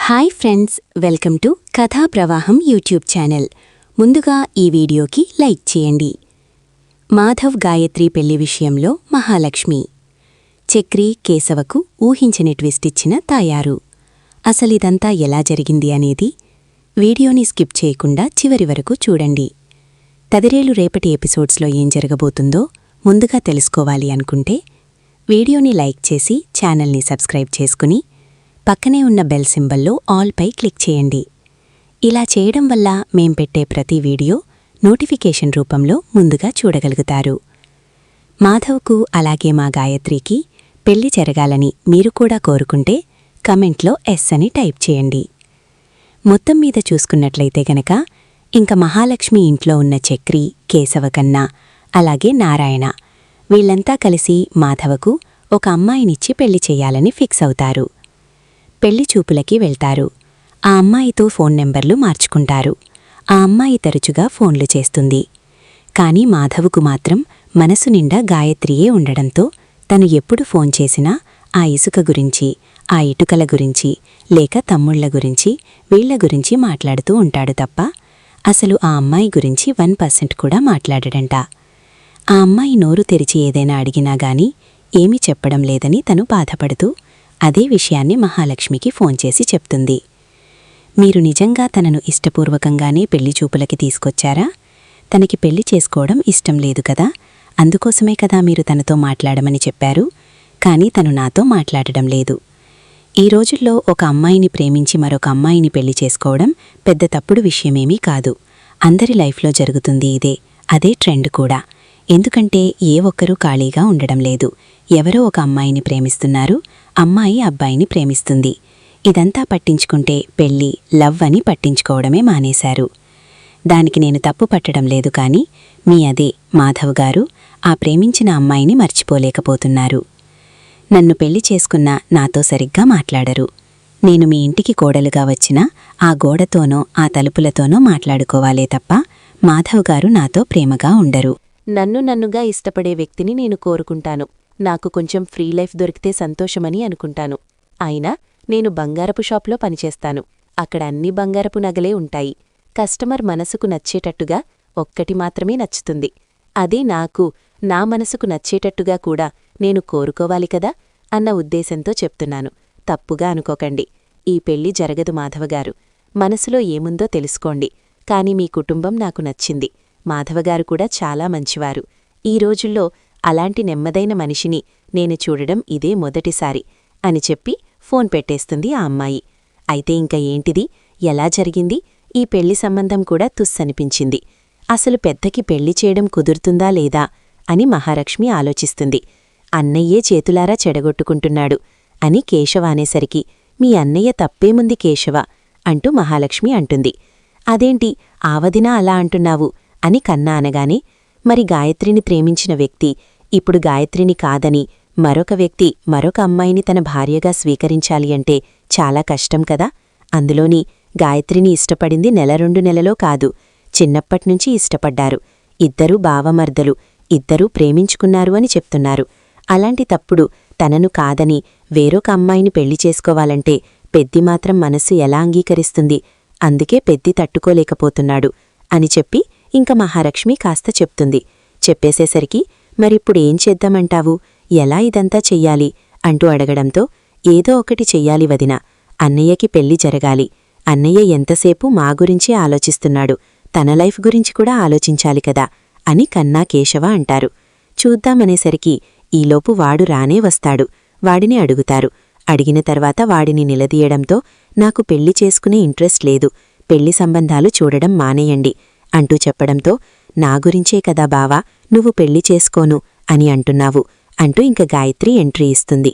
Hi friends, welcome to కథా ప్రవాహం YouTube channel. ముందుగా ఈ వీడియోకి లైక్ చేయండి. మాధవ్ గాయత్రి పెళ్లి విషయంలో మహాలక్ష్మి. చక్రి కేశవకు ఊహించని ట్విస్ట్ ఇచ్చిన తాయారు. అసలిదంతా ఎలా జరిగింది అనేది వీడియోని స్కిప్ చేయకుండా చివరి వరకు చూడండి. తదిరేలు రేపటి ఎపిసోడ్స్లో ఏం జరగబోతుందో ముందుగా తెలుసుకోవాలి అనుకుంటే వీడియోని లైక్ చేసి ఛానల్ని సబ్స్క్రైబ్ చేసుకుని పక్కనే ఉన్న బెల్ సింబల్లో ఆల్ పై క్లిక్ చేయండి. ఇలా చేయడం వల్ల మేం పెట్టే ప్రతి వీడియో నోటిఫికేషన్ రూపంలో ముందుగా చూడగలుగుతారు. మాధవ్కు అలాగే మా గాయత్రికి పెళ్లి జరగాలని మీరు కూడా కోరుకుంటే కమెంట్లో ఎస్ అని టైప్ చేయండి. మొత్తం మీద చూసుకున్నట్లయితే గనక ఇంక మహాలక్ష్మి ఇంట్లో ఉన్న చక్రి, కేశవకన్నా అలాగే నారాయణ వీళ్లంతా కలిసి మాధవకు ఒక అమ్మాయినిచ్చి పెళ్లి చెయ్యాలని ఫిక్స్ అవుతారు. పెళ్లి చూపులకి వెళ్తారు. ఆ అమ్మాయితో ఫోన్ నెంబర్లు మార్చుకుంటారు. ఆ అమ్మాయి తరచుగా ఫోన్లు చేస్తుంది. కాని మాధవుకు మాత్రం మనసు నిండా గాయత్రియే ఉండడంతో తను ఎప్పుడు ఫోన్ చేసినా ఆ ఇసుక గురించి, ఆ ఇటుకల గురించి, లేక తమ్ముళ్ల గురించి, వీళ్ల గురించి మాట్లాడుతూ ఉంటాడు తప్ప అసలు ఆ అమ్మాయి గురించి 1% కూడా మాట్లాడడంట. ఆ అమ్మాయి నోరు తెరిచి ఏదైనా అడిగినా గాని ఏమీ చెప్పడం లేదని తను బాధపడుతూ అదే విషయాన్ని మహాలక్ష్మికి ఫోన్ చేసి చెప్తుంది. మీరు నిజంగా తనను ఇష్టపూర్వకంగానే పెళ్లి చూపులకి తీసుకొచ్చారా? తనకి పెళ్లి చేసుకోవడం ఇష్టం లేదు కదా, అందుకోసమే కదా మీరు తనతో మాట్లాడమని చెప్పారు. కానీ తను నాతో మాట్లాడడం లేదు. ఈ రోజుల్లో ఒక అమ్మాయిని ప్రేమించి మరొక అమ్మాయిని పెళ్లి చేసుకోవడం పెద్ద తప్పుడు విషయమేమీ కాదు. అందరి లైఫ్లో జరుగుతుంది ఇదే. అదే ట్రెండ్ కూడా. ఎందుకంటే ఏ ఒక్కరూ ఖాళీగా ఉండడం లేదు. ఎవరో ఒక అమ్మాయిని ప్రేమిస్తున్నారు, అమ్మాయి అబ్బాయిని ప్రేమిస్తుంది. ఇదంతా పట్టించుకుంటే పెళ్ళి, లవ్ అని పట్టించుకోవడమే మానేశారు. దానికి నేను తప్పు పట్టడం లేదు. కానీ మీ అదే మాధవ్ గారు ఆ ప్రేమించిన అమ్మాయిని మర్చిపోలేకపోతున్నారు. నన్ను పెళ్లి చేసుకున్నా నాతో సరిగ్గా మాట్లాడరు. నేను మీ ఇంటికి కోడలుగా వచ్చినా ఆ గోడతోనో ఆ తలుపులతోనో మాట్లాడుకోవాలే తప్ప మాధవ్ గారు నాతో ప్రేమగా ఉండరు. నన్నుగా ఇష్టపడే వ్యక్తిని నేను కోరుకుంటాను. నాకు కొంచెం ఫ్రీ లైఫ్ దొరికితే సంతోషమని అనుకుంటాను. అయినా నేను బంగారపు షాప్లో పనిచేస్తాను. అక్కడ అన్ని బంగారపు నగలే ఉంటాయి. కస్టమర్ మనసుకు నచ్చేటట్టుగా ఒక్కటి మాత్రమే నచ్చుతుంది. అదే నా మనసుకు నచ్చేటట్టుగా కూడా నేను కోరుకోవాలి కదా అన్న ఉద్దేశంతో చెప్తున్నాను. తప్పుగా అనుకోకండి. ఈ పెళ్లి జరగదు మాధవగారు. మనసులో ఏముందో తెలుసుకోండి. కాని మీ కుటుంబం నాకు నచ్చింది. మాధవగారు కూడా చాలా మంచివారు. ఈ రోజుల్లో అలాంటి నెమ్మదైన మనిషిని నేను చూడడం ఇదే మొదటిసారి అని చెప్పి ఫోన్ పెట్టేస్తుంది ఆ అమ్మాయి. అయితే ఇంక ఏంటిది, ఎలా జరిగింది? ఈ పెళ్లి సంబంధం కూడా తుస్సనిపించింది. అసలు పెద్దకి పెళ్లి చేయడం కుదురుతుందా లేదా అని మహాలక్ష్మి ఆలోచిస్తుంది. అన్నయ్యే చేతులారా చెడగొట్టుకుంటున్నాడు అని కేశవ అనేసరికి మీ అన్నయ్య తప్పేముంది కేశవ అంటూ మహాలక్ష్మి అంటుంది. అదేంటి ఆవదినా అలా అంటున్నావు అని కన్నా అనగానే, మరి గాయత్రిని ప్రేమించిన వ్యక్తి ఇప్పుడు గాయత్రిని కాదని మరొక వ్యక్తి మరొక అమ్మాయిని తన భార్యగా స్వీకరించాలి అంటే చాలా కష్టం కదా. అందులోని గాయత్రిని ఇష్టపడింది 1-2 నెలలో కాదు, చిన్నప్పట్నుంచి ఇష్టపడ్డారు. ఇద్దరూ బావమర్దలు, ఇద్దరూ ప్రేమించుకున్నారు అని చెప్తున్నారు. అలాంటి తప్పుడు తనను కాదని వేరొక అమ్మాయిని పెళ్లి చేసుకోవాలంటే పెద్ది మాత్రం మనస్సు ఎలా అంగీకరిస్తుంది? అందుకే పెద్ది తట్టుకోలేకపోతున్నాడు అని చెప్పి ఇంక మహాలక్ష్మి కాస్త చెప్తుంది. చెప్పేసేసరికి మరిప్పుడేం చేద్దామంటావు, ఎలా ఇదంతా చెయ్యాలి అంటూ అడగడంతో ఏదో ఒకటి చెయ్యాలి వదినా. అన్నయ్యకి పెళ్లి జరగాలి. అన్నయ్య ఎంతసేపు మా గురించే ఆలోచిస్తున్నాడు, తన లైఫ్ గురించి కూడా ఆలోచించాలి కదా అని కన్నా కేశవ అంటారు. చూద్దామనేసరికి ఈలోపు వాడు రానే వస్తాడు. వాడిని అడుగుతారు. అడిగిన తర్వాత వాడిని నిలదీయడంతో నాకు పెళ్లి చేసుకునే ఇంట్రెస్ట్ లేదు, పెళ్లి సంబంధాలు చూడడం మానేయండి అంటూ చెప్పడంతో నా గురించే కదా బావా నువ్వు పెళ్లి చేసుకోను అని అంటున్నావు అంటూ ఇంక గాయత్రి ఎంట్రీ ఇస్తుంది.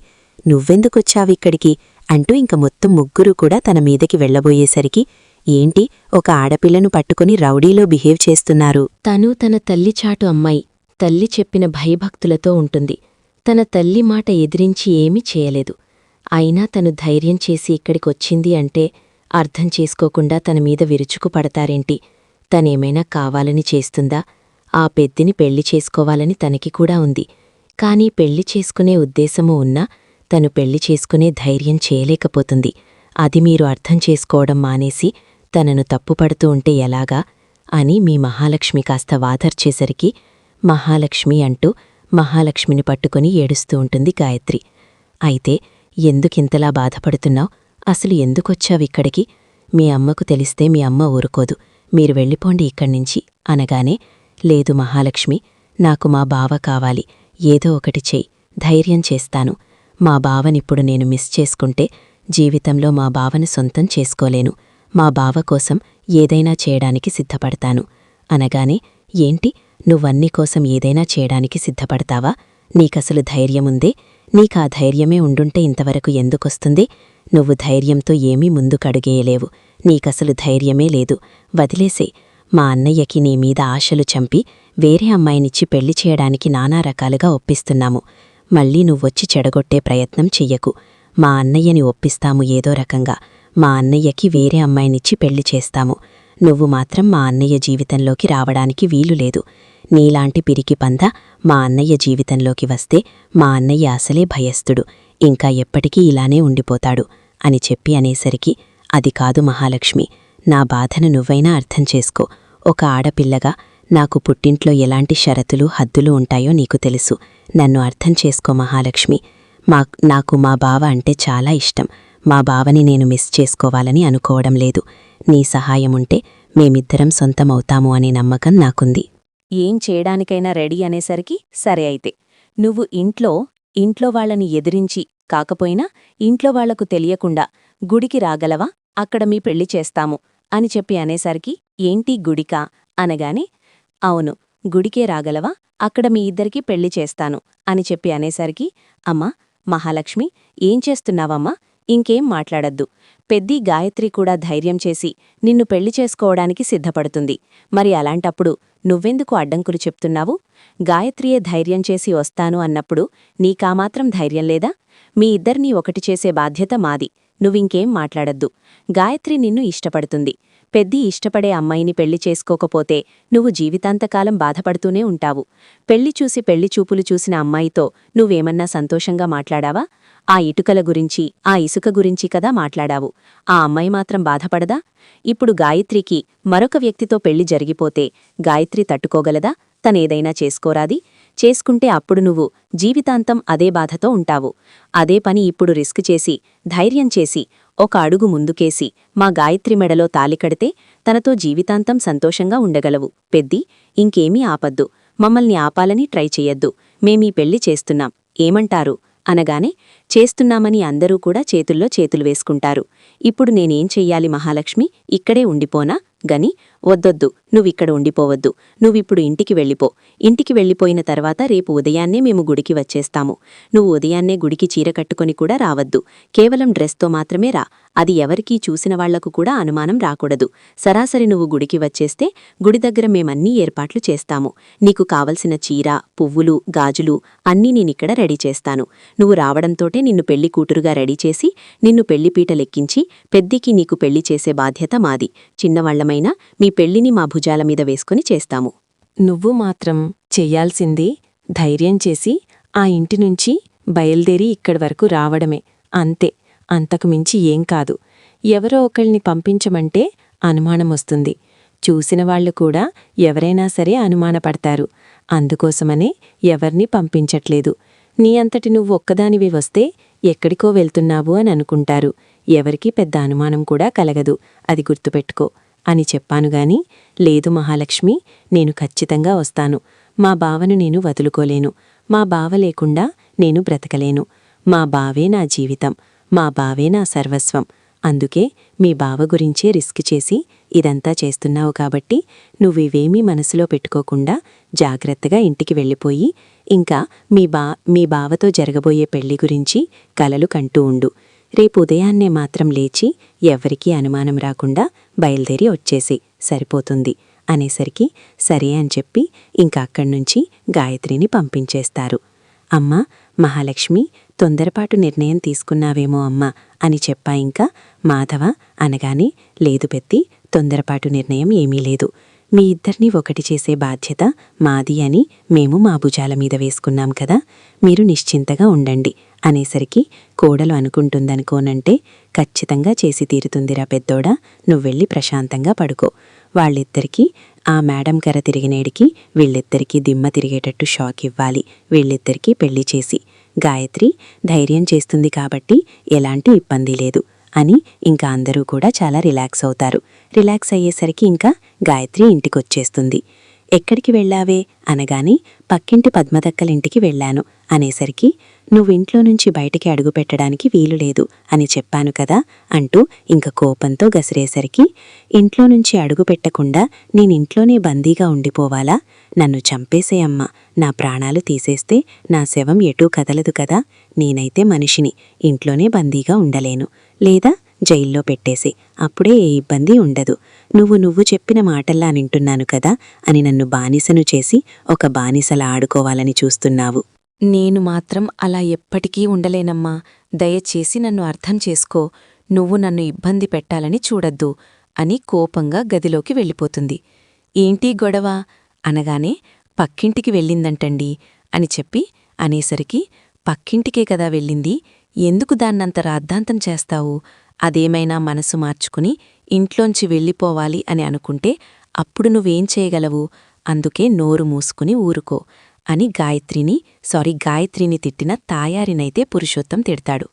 నువ్వెందుకొచ్చావిక్కడికి అంటూ ఇంక మొత్తం ముగ్గురు కూడా తన మీదకి వెళ్లబోయేసరికి ఏంటి ఒక ఆడపిల్లను పట్టుకుని రౌడీలో బిహేవ్ చేస్తున్నారు. తను తన తల్లి చాటు అమ్మాయి, తల్లి చెప్పిన భయభక్తులతో ఉంటుంది. తన తల్లి మాట ఎదిరించి ఏమీ చేయలేదు. అయినా తను ధైర్యం చేసి ఇక్కడికొచ్చింది అంటే అర్థం చేసుకోకుండా తన మీద విరుచుకుపడతారేంటి? తనేమైనా కావాలని చేస్తుందా? ఆ పెద్దిని పెళ్లి చేసుకోవాలని తనకి కూడా ఉంది. కానీ పెళ్లి చేసుకునే ఉద్దేశము ఉన్నా తను పెళ్లి చేసుకునే ధైర్యం చేయలేకపోతుంది. అది మీరు అర్థం చేసుకోవడం మానేసి తనను తప్పుపడుతూ ఉంటే ఎలాగా అని మీ మహాలక్ష్మి కాస్త వాదర్చేసరికి మహాలక్ష్మి అంటూ మహాలక్ష్మిని పట్టుకుని ఏడుస్తూ ఉంటుంది గాయత్రి. అయితే ఎందుకింతలా బాధపడుతున్నావ్? అసలు ఎందుకొచ్చావిక్కడికి? మీ అమ్మకు తెలిస్తే మీ అమ్మ ఊరుకోదు. మీరు వెళ్ళిపోండి ఇక్కడ్నించి అనగానే, లేదు మహాలక్ష్మి, నాకు మా బావ కావాలి. ఏదో ఒకటి చెయ్యి, ధైర్యం చేస్తాను. మా బావనిప్పుడు నేను మిస్ చేసుకుంటే జీవితంలో మా బావని సొంతం చేసుకోలేను. మా బావ కోసం ఏదైనా చేయడానికి సిద్ధపడతాను అనగానే, ఏంటి నువ్వన్నీ కోసం ఏదైనా చేయడానికి సిద్ధపడతావా? నీకసలు ధైర్యముందే? నీకా ధైర్యమే ఉండుంటే ఇంతవరకు ఎందుకొస్తుంది? నువ్వు ధైర్యంతో ఏమీ ముందుకడుగేయలేవు. నీకసలు ధైర్యమే లేదు. వదిలేసే. మా అన్నయ్యకి నీ మీద ఆశలు చంపి వేరే అమ్మాయినిచ్చి పెళ్లి చేయడానికి నానా రకాలుగా ఒప్పిస్తున్నాము. మళ్ళీ నువ్వొచ్చి చెడగొట్టే ప్రయత్నం చెయ్యకు. మా అన్నయ్యని ఒప్పిస్తాము ఏదో రకంగా. మా అన్నయ్యకి వేరే అమ్మాయినిచ్చి పెళ్లి చేస్తాము. నువ్వు మాత్రం మా అన్నయ్య జీవితంలోకి రావడానికి వీలులేదు. నీలాంటి పిరికి పంద మా అన్నయ్య జీవితంలోకి వస్తే మా అన్నయ్య అసలే భయస్థుడు. ఇంకా ఎప్పటికీ ఇలానే ఉండిపోతాడు అని చెప్పి అనేసరికి, అది కాదు మహాలక్ష్మి, నా బాధను నువ్వైనా అర్థం చేసుకో. ఒక ఆడపిల్లగా నాకు పుట్టింట్లో ఎలాంటి షరతులు హద్దులు ఉంటాయో నీకు తెలుసు. నన్ను అర్థం చేసుకో మహాలక్ష్మి. నాకు మా బావ అంటే చాలా ఇష్టం. మా బావని నేను మిస్ చేసుకోవాలని అనుకోవడం లేదు. నీ సహాయముంటే మేమిద్దరం సొంతమవుతాము అనే నమ్మకం నాకుంది. ఏం చేయడానికైనా రెడీ అనేసరికి సరే అయితే. నువ్వు ఇంట్లో వాళ్ళని ఎదిరించి కాకపోయినా ఇంట్లో వాళ్లకు తెలియకుండా గుడికి రాగలవా? అక్కడ మీ పెళ్లి చేస్తాము అని చెప్పి అనేసరికి, ఏంటి గుడికా అనగానే, అవును, గుడికే రాగలవా? అక్కడ మీ ఇద్దరికీ పెళ్లి చేస్తాను అని చెప్పి అనేసరికి, అమ్మా మహాలక్ష్మి, ఏం చేస్తున్నావమ్మా? ఇంకేం మాట్లాడద్దు. పెద్దీ గాయత్రి కూడా ధైర్యం చేసి నిన్ను పెళ్లి చేసుకోవడానికి సిద్ధపడుతుంది. మరి అలాంటప్పుడు నువ్వెందుకు అడ్డంకులు చెప్తున్నావు? గాయత్రియే ధైర్యం చేసి వస్తాను అన్నప్పుడు నీకామాత్రం ధైర్యం లేదా? మీ ఇద్దరినీ ఒకటి చేసే బాధ్యత మాది. నువ్వింకేం మాట్లాడద్దు. గాయత్రి నిన్ను ఇష్టపడుతుంది. పెద్దీ ఇష్టపడే అమ్మాయిని పెళ్లి చేసుకోకపోతే నువ్వు జీవితాంతకాలం బాధపడుతూనే ఉంటావు. పెళ్లి చూసి పెళ్లి చూపులు చూసిన అమ్మాయితో నువ్వేమన్నా సంతోషంగా మాట్లాడావా? ఆ ఇటుకల గురించి, ఆ ఇసుక గురించి కదా మాట్లాడావు. ఆ అమ్మాయి మాత్రం బాధపడదా? ఇప్పుడు గాయత్రికి మరొక వ్యక్తితో పెళ్లి జరిగిపోతే గాయత్రి తట్టుకోగలదా? తనేదైనా చేసుకోరాది? చేసుకుంటే అప్పుడు నువ్వు జీవితాంతం అదే బాధతో ఉంటావు. అదే పని ఇప్పుడు రిస్క్ చేసి, ధైర్యం చేసి, ఒక అడుగు ముందుకేసి మా గాయత్రి మెడలో తాలికడితే తనతో జీవితాంతం సంతోషంగా ఉండగలవు. పెద్దీ, ఇంకేమీ ఆపద్దు. మమ్మల్ని ఆపాలని ట్రై చెయ్యొద్దు. మేమీ పెళ్లి చేస్తున్నాం, ఏమంటారు అనగానే, చేస్తున్నామని అందరూ కూడా చేతుల్లో చేతులు వేసుకుంటారు. ఇప్పుడు నేనేం చెయ్యాలి మహాలక్ష్మి? ఇక్కడే ఉండిపోనా? గని, వద్దొద్దు, నువ్విక్కడ ఉండిపోవద్దు. నువ్విప్పుడు ఇంటికి వెళ్ళిపో. ఇంటికి వెళ్ళిపోయిన తర్వాత రేపు ఉదయాన్నే మేము గుడికి వచ్చేస్తాము. నువ్వు ఉదయాన్నే గుడికి చీర కట్టుకొని కూడా రావద్దు. కేవలం డ్రెస్తో మాత్రమే రా. అది ఎవరికీ చూసిన వాళ్లకు కూడా అనుమానం రాకూడదు. సరాసరి నువ్వు గుడికి వచ్చేస్తే గుడి దగ్గర మేమన్నీ ఏర్పాట్లు చేస్తాము. నీకు కావలసిన చీర, పువ్వులు, గాజులు అన్నీ నేనిక్కడ రెడీ చేస్తాను. నువ్వు రావడంతోటే నిన్ను పెళ్లి కూతురుగా రెడీ చేసి నిన్ను పెళ్లిపీటలెక్కించి పెద్దికి నీకు పెళ్లి చేసే బాధ్యత మాది. చిన్నవాళ్లమైనా మీ పెళ్లిని మా భుజాల మీద వేసుకుని చేస్తాము. నువ్వు మాత్రం చెయ్యాల్సింది ధైర్యం చేసి ఆ ఇంటినుంచి బయల్దేరి ఇక్కడి వరకు రావడమే. అంతే, అంతకుమించి ఏం కాదు. ఎవరో ఒకళ్ళని పంపించమంటే అనుమానమొస్తుంది. చూసినవాళ్లు కూడా ఎవరైనా సరే అనుమానపడతారు. అందుకోసమనే ఎవర్నీ పంపించట్లేదు. నీ అంతటి నువ్వు ఒక్కదానివి వస్తే ఎక్కడికో వెళ్తున్నావు అని అనుకుంటారు. ఎవరికీ పెద్ద అనుమానం కూడా కలగదు. అది గుర్తుపెట్టుకో అని చెప్పానుగాని, లేదు మహాలక్ష్మి, నేను ఖచ్చితంగా వస్తాను. మా బావను నేను వదులుకోలేను. మా బావ లేకుండా నేను బ్రతకలేను. మా బావే నా జీవితం. మా బావే నా సర్వస్వం. అందుకే మీ బావ గురించే రిస్క్ చేసి ఇదంతా చేస్తున్నావు కాబట్టి నువ్వివేమీ మనసులో పెట్టుకోకుండా జాగ్రత్తగా ఇంటికి వెళ్ళిపోయి ఇంకా మీ బావతో జరగబోయే పెళ్లి గురించి కలలు కంటూ ఉండు. రేపు ఉదయాన్నే మాత్రం లేచి ఎవ్వరికీ అనుమానం రాకుండా బయల్దేరి వచ్చేసి సరిపోతుంది అనేసరికి సరే అని చెప్పి ఇంకా అక్కడ్నుంచి గాయత్రిని పంపించేస్తారు. అమ్మా మహాలక్ష్మి, తొందరపాటు నిర్ణయం తీసుకున్నావేమో అమ్మా అని చెప్పా ఇంకా మాధవ అనగానే, లేదు పెద్ది, తొందరపాటు నిర్ణయం ఏమీ లేదు. మీ ఇద్దరినీ ఒకటి చేసే బాధ్యత మాది అని మేము మా భుజాల మీద వేసుకున్నాం కదా. మీరు నిశ్చింతగా ఉండండి అనేసరికి కోడలు అనుకుంటుందనుకోనంటే, ఖచ్చితంగా చేసి తీరుతుందిరా పెద్దోడా, నువ్వెళ్ళి ప్రశాంతంగా పడుకో. వాళ్ళిద్దరికీ ఆ మేడం కర తిరిగినేడికి వీళ్ళిద్దరికీ దిమ్మ తిరిగేటట్టు షాక్ ఇవ్వాలి. వీళ్ళిద్దరికీ పెళ్లి చేసి. గాయత్రి ధైర్యం చేస్తుంది కాబట్టి ఎలాంటి ఇబ్బంది లేదు అని ఇంకా అందరూ కూడా చాలా రిలాక్స్ అవుతారు. రిలాక్స్ అయ్యేసరికి ఇంకా గాయత్రి ఇంటికొచ్చేస్తుంది. ఎక్కడికి వెళ్ళావే అనగాని పక్కింటి పద్మదక్కలింటికి వెళ్ళాను అనేసరికి, నువ్వింట్లో నుంచి బయటికి అడుగుపెట్టడానికి వీలులేదు అని చెప్పాను కదా అంటూ ఇంక కోపంతో గసిరేసరికి, ఇంట్లో నుంచి అడుగుపెట్టకుండా నేనింట్లోనే బందీగా ఉండిపోవాలా? నన్ను చంపేసేయమ్మా, నా ప్రాణాలు తీసేస్తే నా శవం ఎటూ కదలదు కదా. నేనైతే మనిషిని, ఇంట్లోనే బందీగా ఉండలేను. లేదా జైల్లో పెట్టేసి, అప్పుడే ఏ ఇబ్బంది ఉండదు. నువ్వు చెప్పిన మాటల్లా నింటున్నాను కదా అని నన్ను బానిసను చేసి ఒక బానిసలా ఆడుకోవాలని చూస్తున్నావు. నేను మాత్రం అలా ఎప్పటికీ ఉండలేనమ్మా. దయచేసి నన్ను అర్థం చేసుకో. నువ్వు నన్ను ఇబ్బంది పెట్టాలని చూడద్దు అని కోపంగా గదిలోకి వెళ్ళిపోతుంది. ఏంటీ గొడవ అనగానే, పక్కింటికి వెళ్ళిందంటండి అని చెప్పి అనేసరికి, పక్కింటికే కదా వెళ్ళింది, ఎందుకు దాన్నంత రాద్ధాంతం చేస్తావు? అదేమైనా మనసు మార్చుకుని ఇంట్లోంచి వెళ్ళిపోవాలి అని అనుకుంటే అప్పుడు నువ్వేం చేయగలవు? అందుకే నోరు మూసుకుని ఊరుకో అని గాయత్రిని తిట్టిన తాయారినైతే పురుషోత్తం తిడతాడు.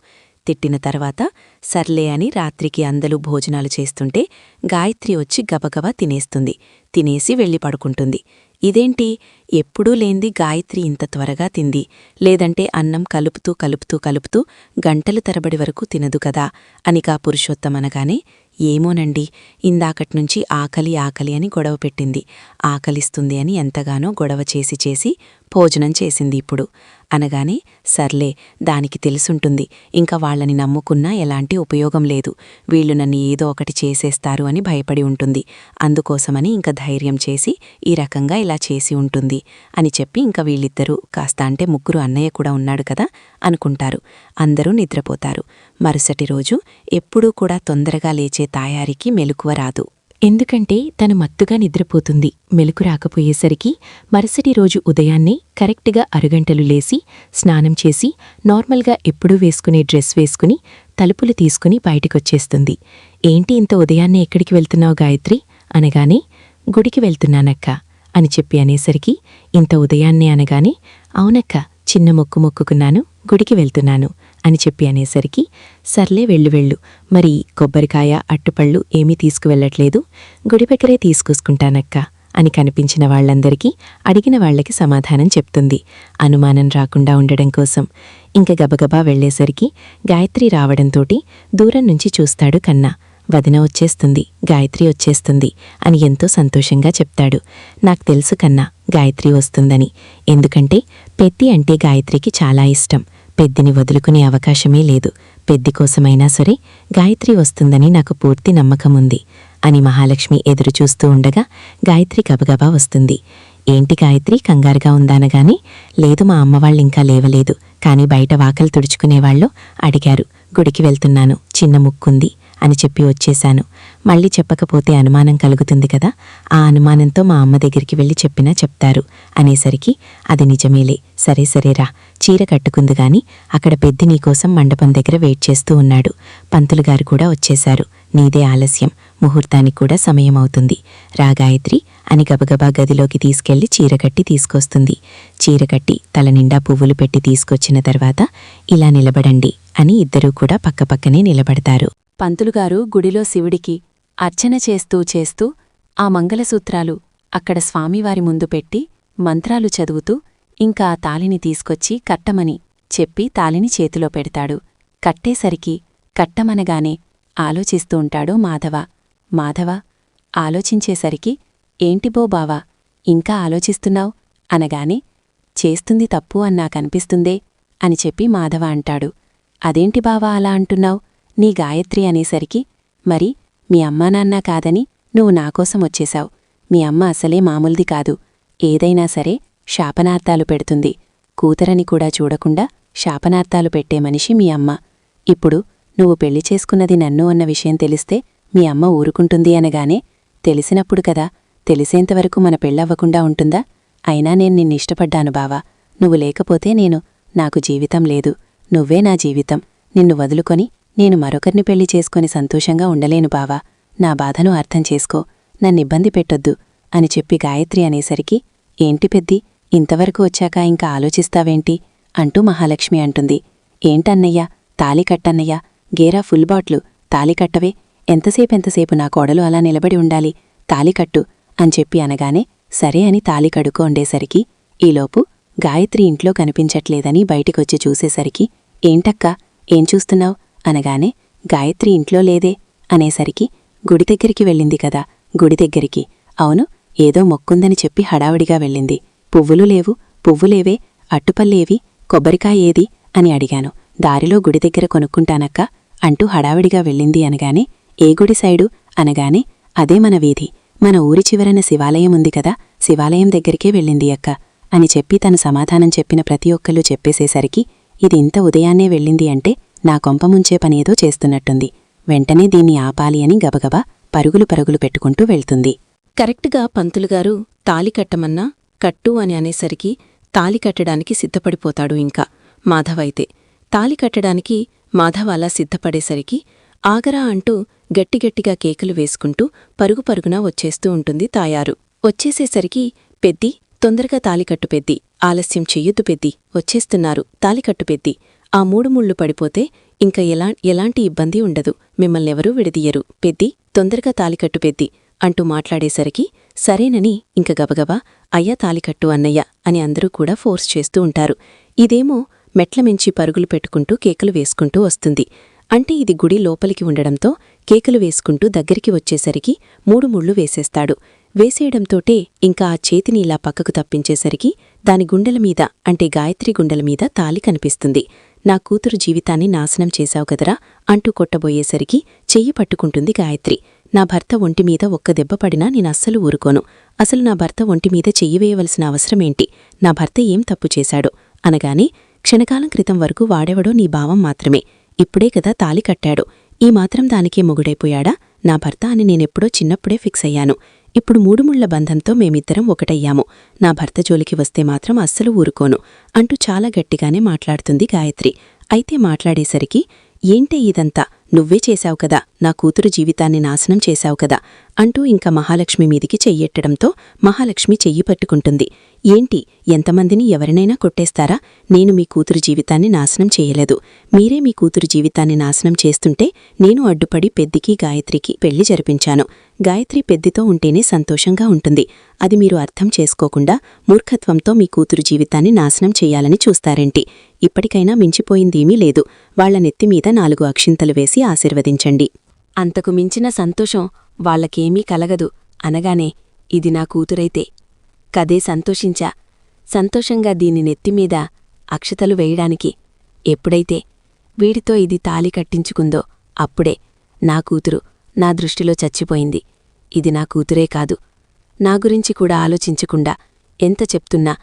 తిట్టిన తర్వాత సర్లే అని రాత్రికి అందరూ భోజనాలు చేస్తుంటే గాయత్రి వచ్చి గబగబా తినేస్తుంది. తినేసి వెళ్ళి పడుకుంటుంది. ఇదేంటి, ఎప్పుడూ లేంది గాయత్రి ఇంత త్వరగా తింది, లేదంటే అన్నం కలుపుతూ గంటలు తరబడి వరకు తినదు కదా అనికా పురుషోత్తం అనగానే, ఏమోనండి, ఇందాకట్నుంచి ఆకలి అని గొడవ పెట్టింది. ఆకలిస్తుంది అని ఎంతగానో గొడవ చేసి భోజనం చేసింది ఇప్పుడు అనగానే, సర్లే, దానికి తెలుసుంటుంది, ఇంకా వాళ్ళని నమ్ముకున్నా ఎలాంటి ఉపయోగం లేదు, వీళ్ళు నన్ను ఏదో ఒకటి చేసేస్తారు అని భయపడి ఉంటుంది. అందుకోసమని ఇంక ధైర్యం చేసి ఈ రకంగా ఇలా చేసి ఉంటుంది అని చెప్పి ఇంక వీళ్ళిద్దరూ కాస్త, అంటే ముగ్గురు, అన్నయ్య కూడా ఉన్నాడు కదా అనుకుంటారు. అందరూ నిద్రపోతారు. మరుసటి రోజు ఎప్పుడూ కూడా తొందరగా లేచే తాయారికి మెలకువ రాదు. ఎందుకంటే తను మత్తుగా నిద్రపోతుంది. మెలకు రాకపోయేసరికి మరుసటి రోజు ఉదయాన్నే కరెక్ట్గా అరగంటలు లేసి స్నానం చేసి నార్మల్గా ఎప్పుడూ వేసుకునే డ్రెస్ వేసుకుని తలుపులు తీసుకుని బయటికొచ్చేస్తుంది. ఏంటి ఇంత ఉదయాన్నే ఎక్కడికి వెళ్తున్నావు గాయత్రి అనగానే, గుడికి వెళ్తున్నానక్కా అని చెప్పి అనేసరికి, ఇంత ఉదయాన్నే అనగానే, అవునక్క, చిన్న మొక్కు మొక్కుకున్నాను, గుడికి వెళ్తున్నాను అని చెప్పి అనేసరికి, సర్లే వెళ్ళు, మరి కొబ్బరికాయ అట్టుపళ్ళు ఏమీ తీసుకువెళ్లట్లేదు, గుడి దగ్గరే తీసుకొసుకుంటానక్కా అని కనిపించిన వాళ్లందరికీ అడిగిన వాళ్లకి సమాధానం చెప్తుంది, అనుమానం రాకుండా ఉండడం కోసం. ఇంక గబగబా వెళ్లేసరికి గాయత్రి రావడంతోటి దూరం నుంచి చూస్తాడు కన్నా. వదిన వచ్చేస్తుంది, గాయత్రి వచ్చేస్తుంది అని ఎంతో సంతోషంగా చెప్తాడు. నాకు తెలుసు కన్నా గాయత్రి వస్తుందని, ఎందుకంటే పెద్ది అంటే గాయత్రికి చాలా ఇష్టం. పెద్దిని వదులుకునే అవకాశమే లేదు. పెద్ది కోసమైనా సరే గాయత్రి వస్తుందని నాకు పూర్తి నమ్మకముంది అని మహాలక్ష్మి ఎదురుచూస్తూ ఉండగా గాయత్రి గబగబా వస్తుంది. ఏంటి గాయత్రి, కంగారుగా ఉందానగానే, లేదు, మా అమ్మవాళ్ళింకా లేవలేదు, కాని బయట వాకలు తుడుచుకునేవాళ్ళు అడిగారు, గుడికి వెళ్తున్నాను, చిన్న ముక్కుంది అని చెప్పి వచ్చేశాను. మళ్ళీ చెప్పకపోతే అనుమానం కలుగుతుంది కదా, ఆ అనుమానంతో మా అమ్మ దగ్గరికి వెళ్ళి చెప్పినా చెప్తారు అనేసరికి, అది నిజమేలే, సరేరా, చీర కట్టుకుందిగాని అక్కడ పెద్ది నీకోసం మండపం దగ్గర వెయిట్ చేస్తూ ఉన్నాడు. పంతులుగారు కూడా వచ్చేశారు, నీదే ఆలస్యం, ముహూర్తానికి కూడా సమయం అవుతుంది, రా గాయత్రి అని గబగబా గదిలోకి తీసుకెళ్లి చీరకట్టి తీసుకొస్తుంది. చీరకట్టి తలనిండా పువ్వులు పెట్టి తీసుకొచ్చిన తర్వాత, ఇలా నిలబడండి అని ఇద్దరూ కూడా పక్కపక్కనే నిలబడతారు. పంతులుగారు గుడిలో శివుడికి అర్చన చేస్తూ ఆ మంగళసూత్రాలు అక్కడ స్వామివారి ముందు పెట్టి మంత్రాలు చదువుతూ ఇంకా ఆ తాళిని తీసుకొచ్చి కట్టమని చెప్పి తాళిని చేతిలో పెడతాడు. కట్టేసరికి కట్టమనగానే ఆలోచిస్తూ ఉంటాడు మాధవ ఆలోచించేసరికి, ఏంటిబో బావా, ఇంకా ఆలోచిస్తున్నావ్ అనగానే, చేస్తుంది తప్పు అన్నాకనిపిస్తుందే అని చెప్పి మాధవ అంటాడు. అదేంటి బావా అలా అంటున్నావ్, నీ గాయత్రి అనేసరికి, మరి మీ అమ్మానాన్నా కాదని నువ్వు నాకోసం వచ్చేశావు. మీ అమ్మ అసలే మామూలుది కాదు, ఏదైనా సరే శాపనార్థాలు పెడుతుంది. కూతురని కూడా చూడకుండా శాపనార్థాలు పెట్టే మనిషి మీ అమ్మ. ఇప్పుడు నువ్వు పెళ్లి చేసుకున్నది నన్ను అన్న విషయం తెలిస్తే మీ అమ్మ ఊరుకుంటుంది అనగానే, తెలిసినప్పుడు కదా, తెలిసేంతవరకు మన పెళ్ళవ్వకుండా ఉంటుందా? అయినా నేను నిన్నిష్టపడ్డాను బావా, నువ్వు లేకపోతే నాకు జీవితం లేదు, నువ్వే నా జీవితం. నిన్ను వదులుకొని నేను మరొకరిని పెళ్లి చేసుకొని సంతోషంగా ఉండలేను బావా. నా బాధను అర్థం చేసుకో, నన్నిబ్బంది పెట్టొద్దు అని చెప్పి గాయత్రి అనేసరికి, ఏంటి పెద్ది, ఇంతవరకు వచ్చాక ఇంకా ఆలోచిస్తావేంటి అంటూ మహాలక్ష్మి అంటుంది. ఏంటన్నయ్యా, తాళి కట్టన్నయ్యా, గేరా ఫుల్ బాట్లు, తాళి కట్టవే, ఎంతసేపు నా కోడలు అలా నిలబడి ఉండాలి, తాళి కట్టు అని చెప్పి అనగానే సరే అని తాళి కడుకోండేసరికి ఈలోపు గాయత్రి ఇంట్లో కనిపించట్లేదని బయటికొచ్చి చూసేసరికి, ఏంటక్కా, ఏం చూస్తున్నావ్ అనగానే గాయత్రి ఇంట్లో లేదే అనేసరికి, గుడి దగ్గరికి వెళ్ళింది కదా, గుడి దగ్గరికి. అవును, ఏదో మొక్కుందని చెప్పి హడావిడిగా వెళ్ళింది. పువ్వులు లేవు, పువ్వులేవే, అట్టుపల్లేవి, కొబ్బరికాయ ఏది అని అడిగాను. దారిలో గుడి దగ్గర కొనుక్కుంటానక్కా అంటూ హడావిడిగా వెళ్ళింది అనగానే, ఏ గుడి సైడు అనగానే, అదే మన వీధి, మన ఊరి చివరన శివాలయం ఉంది కదా, శివాలయం దగ్గరికే వెళ్ళింది అక్క అని చెప్పి తను సమాధానం చెప్పిన ప్రతి ఒక్కళ్ళు చెప్పేసేసరికి, ఇది ఇంత ఉదయాన్నే వెళ్ళింది అంటే నా కొంపముంచే పనేదో చేస్తున్నట్టుంది. వెంటనే దీన్ని ఆపాలి అని గబగబా పరుగులు పెట్టుకుంటూ వెళ్తుంది. కరెక్ట్గా పంతులుగారు తాళి కట్టమన్నా కట్టు అని అనేసరికి తాళి కట్టడానికి సిద్ధపడిపోతాడు. ఇంకా మాధవైతే తాళి కట్టడానికి మాధవ అలా సిద్ధపడేసరికి ఆగరా అంటూ గట్టిగట్టిగా కేకలు వేసుకుంటూ పరుగున వచ్చేస్తూ ఉంటుంది తాయారు. వచ్చేసేసరికి, పెద్ది, తొందరగా తాలికట్టు పెద్ది, ఆలస్యం చెయ్యొద్దు పెద్ది, వచ్చేస్తున్నారు, తాలికట్టు పెద్ది, ఆ 3 ముళ్ళు పడిపోతే ఇంక ఎలాంటి ఇబ్బంది ఉండదు, మిమ్మల్నెవరూ విడదీయరు, పెద్ది, తొందరగా తాలికట్టు పెద్ది అంటూ మాట్లాడేసరికి సరేనని ఇంక గబగబా అయ్యా తాలికట్టు అన్నయ్య అని అందరూ కూడా ఫోర్స్ చేస్తూ ఉంటారు. ఇదేమో మెట్లమించి పరుగులు పెట్టుకుంటూ కేకలు వేసుకుంటూ వస్తుంది. అంటే ఇది గుడి లోపలికి ఉండడంతో కేకలు వేసుకుంటూ దగ్గరికి వచ్చేసరికి 3 ముళ్ళు వేసేస్తాడు. వేసేయడంతోటే ఇంకా ఆ చేతిని ఇలా పక్కకు తప్పించేసరికి దాని గుండెలమీద, అంటే గాయత్రి గుండెలమీద తాలి కనిపిస్తుంది. నా కూతురు జీవితాన్ని నాశనం చేశావు కదరా అంటూ కొట్టబోయేసరికి చెయ్యి పట్టుకుంటుంది గాయత్రి. నా భర్త ఒంటిమీద ఒక్క దెబ్బ పడినా నేనస్సలు ఊరుకోను. అసలు నా భర్త ఒంటిమీద చెయ్యి వేయవలసిన అవసరమేంటి? నా భర్త ఏం తప్పు చేశాడో అనగానే, క్షణకాలం క్రితం వరకు వాడెవడో నీ భావం మాత్రమే, ఇప్పుడే కదా తాలి కట్టాడో, ఈ మాత్రం దానికే మొగుడైపోయాడా నా భర్త అని నేనెప్పుడో చిన్నప్పుడే ఫిక్స్ అయ్యాను. ఇప్పుడు 3 ముళ్ల బంధంతో మేమిద్దరం ఒకటయ్యాము. నా భర్త జోలికి వస్తే మాత్రం అస్సలు ఊరుకోను అంటూ చాలా గట్టిగానే మాట్లాడుతుంది గాయత్రి. అయితే మాట్లాడేసరికి, ఏంటే ఇదంతా, నువ్వే చేశావు కదా, నా కూతురు జీవితాన్ని నాశనం చేశావు కదా అంటూ ఇంకా మహాలక్ష్మి మీదికి చెయ్యెట్టడంతో మహాలక్ష్మి చెయ్యి పట్టుకుంటుంది. ఏంటి, ఎంతమందిని ఎవరినైనా కొట్టేస్తారా? నేను మీ కూతురు జీవితాన్ని నాశనం చేయలేదు. మీరే మీ కూతురు జీవితాన్ని నాశనం చేస్తుంటే నేను అడ్డుపడి పెద్దికి గాయత్రికి పెళ్లి జరిపించాను. గాయత్రి పెద్దితో ఉంటేనే సంతోషంగా ఉంటుంది. అది మీరు అర్థం చేసుకోకుండా మూర్ఖత్వంతో మీ కూతురు జీవితాన్ని నాశనం చెయ్యాలని చూస్తారేంటి? ఇప్పటికైనా మించిపోయిందేమీ లేదు. వాళ్ల నెత్తిమీద 4 అక్షింతలు వేసి ఆశీర్వదించండి. అంతకు మించిన సంతోషం వాళ్లకేమీ కలగదు అనగానే, ఇది నా కూతురైతే కదే సంతోషించా. సంతోషంగా దీని నెత్తిమీద అక్షతలు వేయడానికి ఎప్పుడైతే వీడితో ఇది తాలి కట్టించుకుందో అప్పుడే నా కూతురు నా దృష్టిలో చచ్చిపోయింది. ఇది నా కూతురే కాదు, నా గురించి కూడా ఆలోచించకుండా ఎంత చెప్తున్నా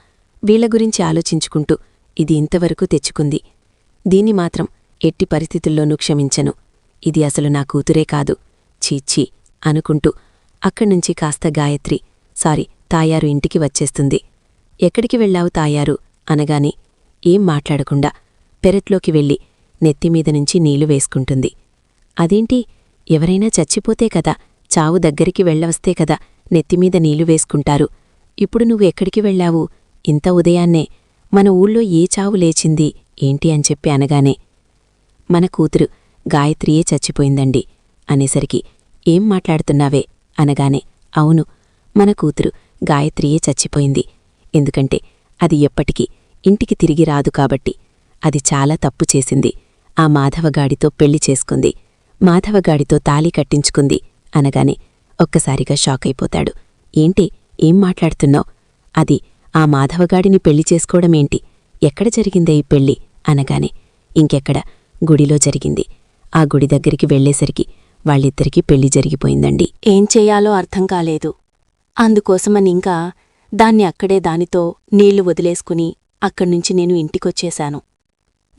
వీళ్ల గురించి ఆలోచించుకుంటూ ఇది ఇంతవరకు తెచ్చుకుంది. దీన్ని మాత్రం ఎట్టి పరిస్థితుల్లోనూ క్షమించను. ఇది అసలు నా కూతురే కాదు, చీచ్చీ అనుకుంటూ అక్కడ్నుంచి కాస్త గాయత్రి, తాయారు ఇంటికి వచ్చేస్తుంది. ఎక్కడికి వెళ్ళావు తాయారు అనగానే ఏం మాట్లాడకుండా పెరట్లోకి వెళ్ళి నెత్తిమీద నుంచి నీళ్లు వేసుకుంటుంది. అదేంటి, ఎవరైనా చచ్చిపోతే కదా, చావు దగ్గరికి వెళ్ళవస్తే కదా నెత్తిమీద నీళ్లు వేసుకుంటారు. ఇప్పుడు నువ్వు ఎక్కడికి వెళ్ళావు ఇంత ఉదయాన్నే? మన ఊళ్ళో ఏ చావు లేచింది ఏంటి అని చెప్పి అనగానే, మన కూతురు గాయత్రియే చచ్చిపోయిందండి అనేసరికి, ఏం మాట్లాడుతున్నావే అనగానే, అవును, మన కూతురు గాయత్రియే చచ్చిపోయింది. ఎందుకంటే అది ఎప్పటికీ ఇంటికి తిరిగి రాదు కాబట్టి. అది చాలా తప్పు చేసింది. ఆ మాధవగాడితో పెళ్లి చేసుకుంది, మాధవగాడితో తాళి కట్టించుకుంది అనగానే ఒక్కసారిగా షాకైపోతాడు. ఏంటి, ఏం మాట్లాడుతున్నావ్? అది ఆ మాధవగాడిని పెళ్లి చేసుకోవడమేంటి? ఎక్కడ జరిగిందే ఈ పెళ్లి అనగానే, ఇంకెక్కడ, గుడిలో జరిగింది. ఆ గుడి దగ్గరికి వెళ్లేసరికి వాళ్ళిద్దరికీ పెళ్లి జరిగిపోయిందండి. ఏం చెయ్యాలో అర్థం కాలేదు. అందుకోసమనింకా దాన్ని అక్కడే దానితో నీళ్లు వదిలేసుకుని అక్కడ్నుంచి నేను ఇంటికొచ్చేశాను.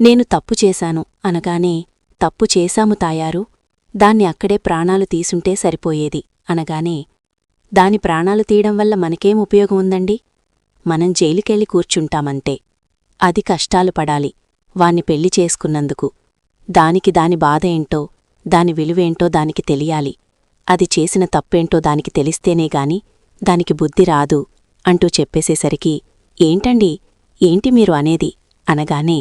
నేను తప్పు చేశాను అనగానే, తప్పు చేశాము తాయారు, దాన్ని అక్కడే ప్రాణాలు తీసుంటే సరిపోయేది అనగానే, దాని ప్రాణాలు తీయడం వల్ల మనకేం ఉపయోగం ఉందండి? మనం జైలుకెళ్ళి కూర్చుంటామంతే. అది కష్టాలు పడాలి, వాణ్ణి పెళ్లి చేసుకున్నందుకు. దానికి దాని బాధ ఏంటో, దాని విలువేంటో దానికి తెలియాలి. అది చేసిన తప్పేంటో దానికి తెలిస్తేనేగాని దానికి బుద్ధి రాదు అంటూ చెప్పేసేసరికి, ఏంటండి, ఏంటి మీరు అనేది అనగానే,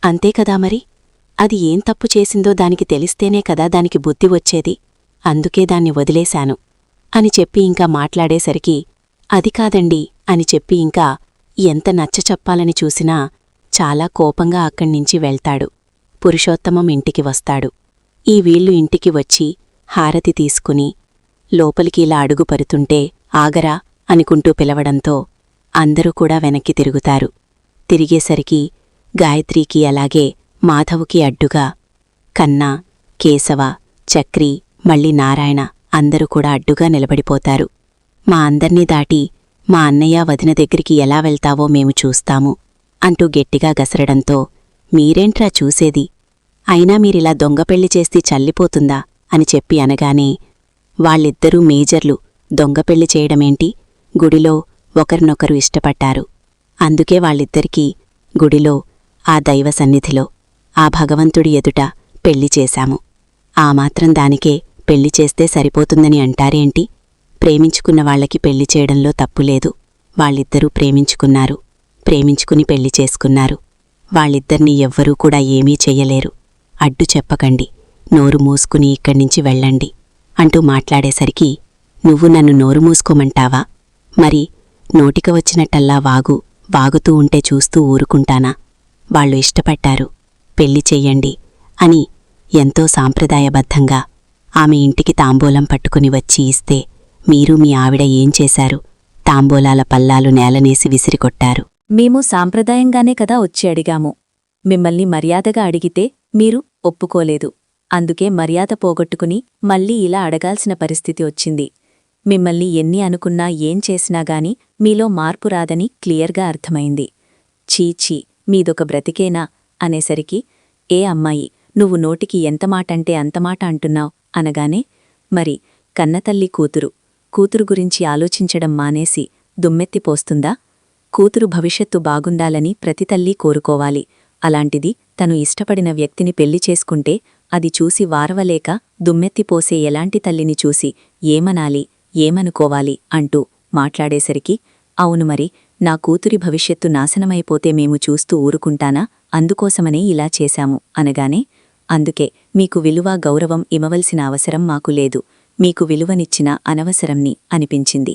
అంతేకదా మరి, అది ఏం తప్పు చేసిందో దానికి తెలిస్తేనే కదా దానికి బుద్ధి వచ్చేది, అందుకే దాన్ని వదిలేశాను అని చెప్పి ఇంకా మాట్లాడేసరికి, అది కాదండి అని చెప్పి ఇంకా ఎంత నచ్చచెప్పాలని చూసినా చాలా కోపంగా అక్కడ్నించి వెళ్తాడు. పురుషోత్తమం ఇంటికి వస్తాడు. ఈ వీళ్ళు ఇంటికి వచ్చి హారతి తీసుకుని లోపలికి ఇలా అడుగుపరుతుంటే ఆగరా అనుకుంటూ పిలవడంతో అందరూ కూడా వెనక్కి తిరుగుతారు. తిరిగేసరికి గాయత్రికి అలాగే మాధవుకి అడ్డుగా కన్నా, కేశవ, చక్రి, మళ్ళీ నారాయణ అందరూ కూడా అడ్డుగా నిలబడిపోతారు. మా అందర్నీ దాటి మా అన్నయ్య వదిన దగ్గరికి ఎలా వెళ్తావో మేము చూస్తాము అంటూ గట్టిగా గసరడంతో, మీరేంట్రా చూసేది, అయినా మీరిలా దొంగపెళ్లి చేస్తే చల్లిపోతుందా అని చెప్పి అనగానే, వాళ్ళిద్దరూ మేజర్లు, దొంగపెళ్లి చేయడమేంటి, గుడిలో ఒకరినొకరు ఇష్టపడ్డారు. అందుకే వాళ్ళిద్దరికీ గుడిలో, ఆ దైవ సన్నిధిలో, ఆ భగవంతుడి ఎదుట పెళ్లి చేశాము. ఆ మాత్రం దానికే పెళ్లి చేస్తే సరిపోతుందని అంటారేంటి? ప్రేమించుకున్న వాళ్లకి పెళ్లి చేయడంలో తప్పులేదు. వాళ్ళిద్దరూ ప్రేమించుకున్నారు, ప్రేమించుకుని పెళ్లి చేసుకున్నారు. వాళ్ళిద్దరినీ ఎవ్వరూ కూడా ఏమీ చెయ్యలేరు. అడ్డు చెప్పకండి, నోరు మూసుకుని ఇక్కడ్నించి వెళ్ళండి అంటూ మాట్లాడేసరికి, నువ్వు నన్ను నోరు మూసుకోమంటావా? మరి నోటిక వచ్చినట్టల్లా వాగుతూ ఉంటే చూస్తూ ఊరుకుంటానా? వాళ్ళు ఇష్టపడ్డారు, పెళ్లి చెయ్యండి అని ఎంతో సాంప్రదాయబద్ధంగా ఆమె ఇంటికి తాంబూలం పట్టుకుని వచ్చి ఇస్తే, మీరు మీ ఆవిడ ఏం చేశారు? తాంబూలాల పల్లాలు నేలనేసి విసిరికొట్టారు. మేము సాంప్రదాయంగానే కదా వచ్చి అడిగాము. మిమ్మల్ని మర్యాదగా అడిగితే మీరు ఒప్పుకోలేదు. అందుకే మర్యాద పోగొట్టుకుని మళ్ళీ ఇలా అడగాల్సిన పరిస్థితి వచ్చింది. మిమ్మల్ని ఎన్ని అనుకున్నా ఏం చేసినాగాని మీలో మార్పు రాదని క్లియర్గా అర్థమైంది. చీచీ, మీదొక బ్రతికేనా అనేసరికి, ఏ అమ్మాయి, నువ్వు నోటికి ఎంతమాటంటే అంతమాట అంటున్నావ్ అనగానే, మరి కన్నతల్లి కూతురు గురించి ఆలోచించడం మానేసి దుమ్మెత్తిపోస్తుందా? కూతురు భవిష్యత్తు బాగుండాలని ప్రతి తల్లీ కోరుకోవాలి. అలాంటిది తను ఇష్టపడిన వ్యక్తిని పెళ్లి చేసుకుంటే అది చూసి వారవలేక దుమ్మెత్తిపోసే ఎలాంటి తల్లిని చూసి ఏమనాలి, ఏమనుకోవాలి అంటూ మాట్లాడేసరికి, అవును మరి, నా కూతురి భవిష్యత్తు నాశనమైపోతే మేము చూస్తూ ఊరుకుంటానా? అందుకోసమనే ఇలా చేశాము అనగానే, అందుకే మీకు విలువ గౌరవం ఇమవలసిన అవసరం మాకు లేదు, మీకు విలువనిచ్చిన అనవసరంని అనిపించింది.